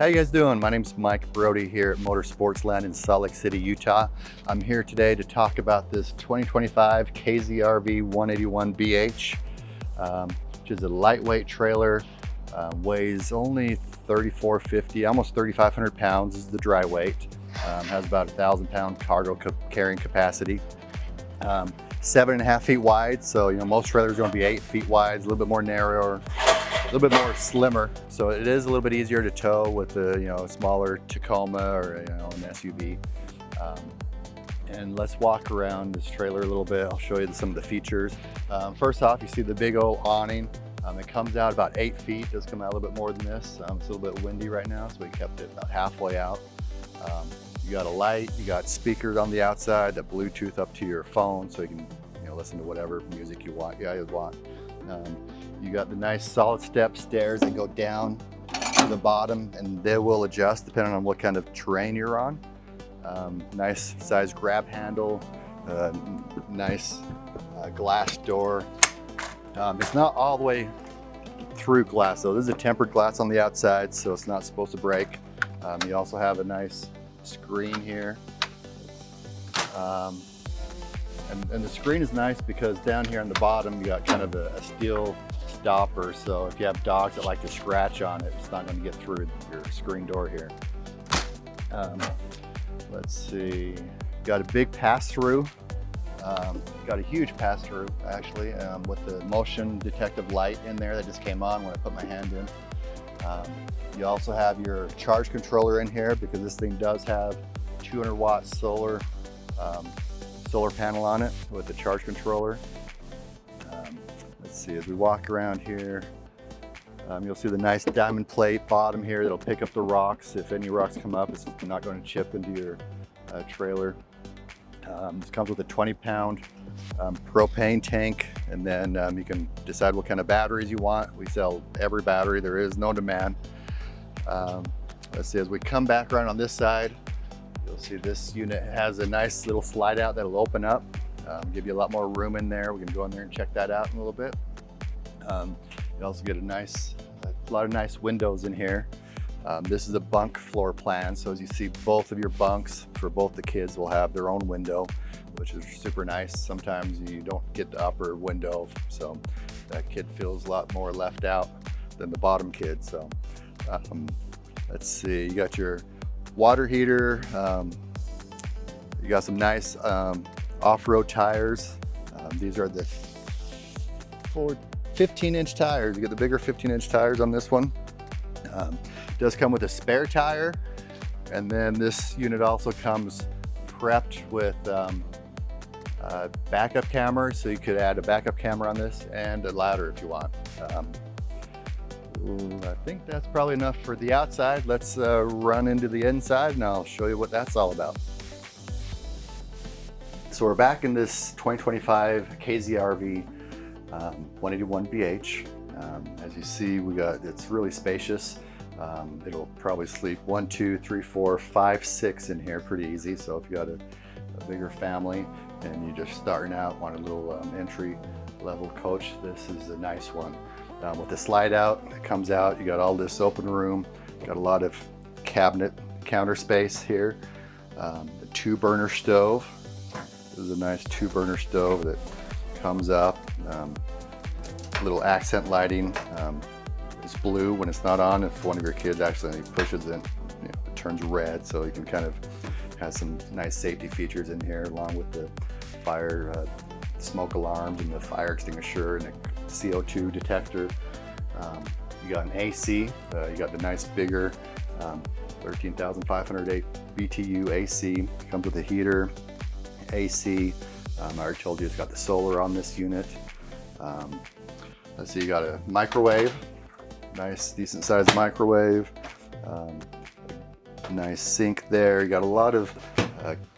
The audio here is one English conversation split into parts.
How you guys doing? My name's Mike Brodie here at Motor Sportsland in Salt Lake City, Utah. I'm here today to talk about this 2025 KZRV 181BH, which is a lightweight trailer, weighs only 3,450, almost 3,500 pounds is the dry weight. Has about 1,000 pound cargo carrying capacity. 7.5 feet wide, so most trailers are going to be 8 feet wide, a little bit more narrower, a little bit more slimmer, so it is a little bit easier to tow with a smaller Tacoma or an SUV. And let's walk around this trailer a little bit. I'll show you some of the features. First off, you see the big old awning. It comes out about 8 feet. It does come out a little bit more than this. It's a little bit windy right now, so we kept it about halfway out. You got a light, you got speakers on the outside that Bluetooth up to your phone, so you can listen to whatever music you guys want. You got the nice solid step stairs that go down to the bottom, and they will adjust depending on what kind of terrain you're on. Nice size grab handle, nice glass door. It's not all the way through glass, though. This is a tempered glass on the outside, so it's not supposed to break. You also have a nice screen here. And the screen is nice because down here on the bottom you got kind of a steel stopper, so if you have dogs that like to scratch on it, it's not going to get through your screen door here. Let's see, got a big pass-through, got a huge pass-through actually, with the motion detective light in there that just came on when I put my hand in. You also have your charge controller in here because this thing does have 200 watt solar panel on it with the charge controller. Let's see, as we walk around here, you'll see the nice diamond plate bottom here that'll pick up the rocks. If any rocks come up, it's not going to chip into your trailer. This comes with a 20-pound propane tank, and then you can decide what kind of batteries you want. We sell every battery, there is no demand. Let's see, as we come back around on this side, you'll see this unit has a nice little slide out that'll open up, give you a lot more room in there. We can go in there and check that out in a little bit. You also get a lot of nice windows in here. This is a bunk floor plan, so as you see, both of your bunks for both the kids will have their own window, which is super nice. Sometimes you don't get the upper window, so that kid feels a lot more left out than the bottom kid. So let's see, you got your water heater, you got some nice off-road tires. These are the 15-inch tires. You get the bigger 15-inch tires on this one. It does come with a spare tire, and then this unit also comes prepped with a backup camera, so you could add a backup camera on this and a ladder if you want. I think that's probably enough for the outside. Let's run into the inside and I'll show you what that's all about. So we're back in this 2025 KZRV 181BH. As you see, it's really spacious. It'll probably sleep 1, 2, 3, 4, 5, 6 in here pretty easy. So if you got a bigger family and you're just starting out, want a little entry level coach, this is a nice one. With the slide out, it comes out, you got all this open room, got a lot of cabinet counter space here. The 2-burner stove. This is a nice 2-burner stove that comes up. Little accent lighting. It's blue when it's not on. If one of your kids accidentally pushes it, it turns red, so you can kind of have some nice safety features in here, along with the fire smoke alarms and the fire extinguisher and a CO2 detector. You got an AC. You got the nice bigger 13,508 BTU AC. Comes with a heater, AC. I already told you it's got the solar on this unit. Let's see, you got a microwave, nice decent sized microwave. Nice sink there. You got a lot of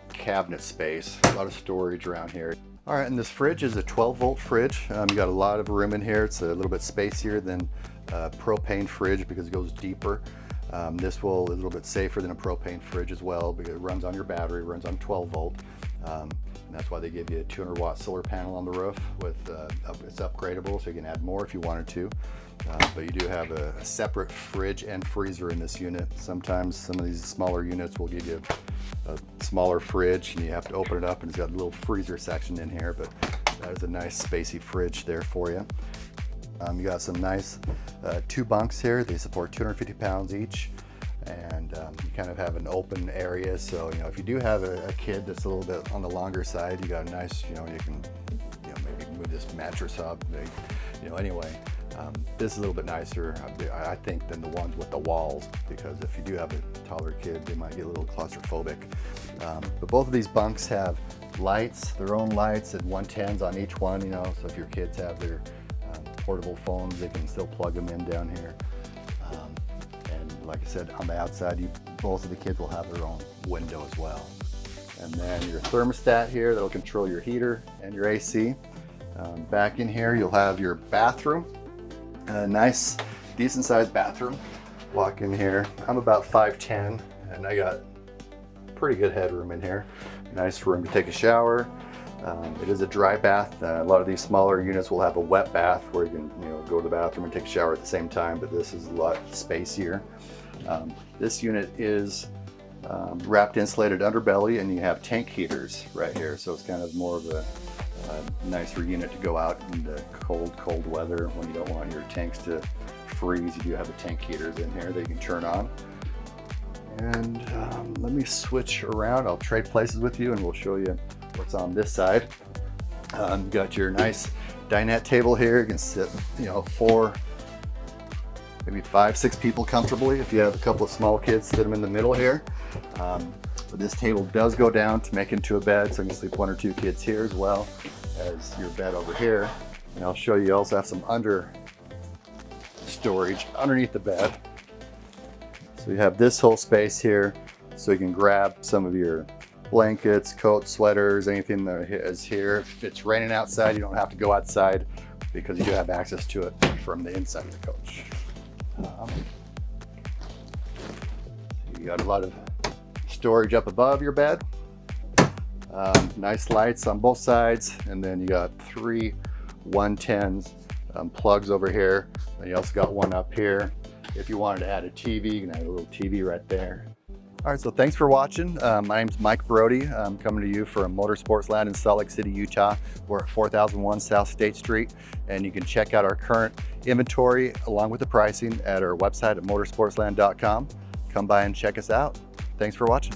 cabinet space, a lot of storage around here. All right, and this fridge is a 12-volt fridge. You got a lot of room in here. It's a little bit spacier than a propane fridge because it goes deeper. This is a little bit safer than a propane fridge as well because it runs on your battery, runs on 12-volt. And that's why they give you a 200-watt solar panel on the roof. It's upgradable, so you can add more if you wanted to. But you do have a separate fridge and freezer in this unit. Sometimes some of these smaller units will give you a smaller fridge and you have to open it up and it's got a little freezer section in here, but that is a nice spacey fridge there for you. You got some nice 2 bunks here. They support 250 pounds each, and you kind of have an open area. So, you know, if you do have a kid that's a little bit on the longer side, you got a nice, you know, you can, you know, maybe move this mattress up, you know, anyway. This is a little bit nicer, I think, than the ones with the walls, because if you do have a taller kid, they might get a little claustrophobic. But both of these bunks have lights, their own lights, and 110s on each one, you know, so if your kids have their portable phones, they can still plug them in down here. And like I said, on the outside, both of the kids will have their own window as well. And then your thermostat here, that'll control your heater and your AC. Back in here, you'll have your bathroom. A nice, decent sized bathroom. Walk in here. I'm about 5'10", and I got pretty good headroom in here. Nice room to take a shower. It is a dry bath. A lot of these smaller units will have a wet bath where you can, you know, go to the bathroom and take a shower at the same time, but this is a lot spacier. This unit is wrapped insulated underbelly, and you have tank heaters right here, so it's kind of more of a nicer unit to go out in the cold weather when you don't want your tanks to freeze. You do have the tank heaters in here that you can turn on. And let me switch around. I'll trade places with you and we'll show you what's on this side. You got your nice dinette table here. You can sit, you know, 4, maybe 5, 6 people comfortably. If you have a couple of small kids, sit them in the middle here. But this table does go down to make into a bed, so you can sleep 1 or 2 kids here as well as your bed over here. And I'll show you also have some under storage underneath the bed. So you have this whole space here, so you can grab some of your blankets, coats, sweaters, anything that is here. If it's raining outside, you don't have to go outside because you do have access to it from the inside of the coach. You got a lot of storage up above your bed. Nice lights on both sides, and then you got 3 110s plugs over here, and you also got one up here. If you wanted to add a TV, you can add a little TV right there. All right, so thanks for watching. My name's Mike Brodie. I'm coming to you from Motor Sportsland in Salt Lake City, Utah. We're at 4001 South State Street, and you can check out our current inventory along with the pricing at our website at motorsportsland.com. Come by and check us out. Thanks for watching.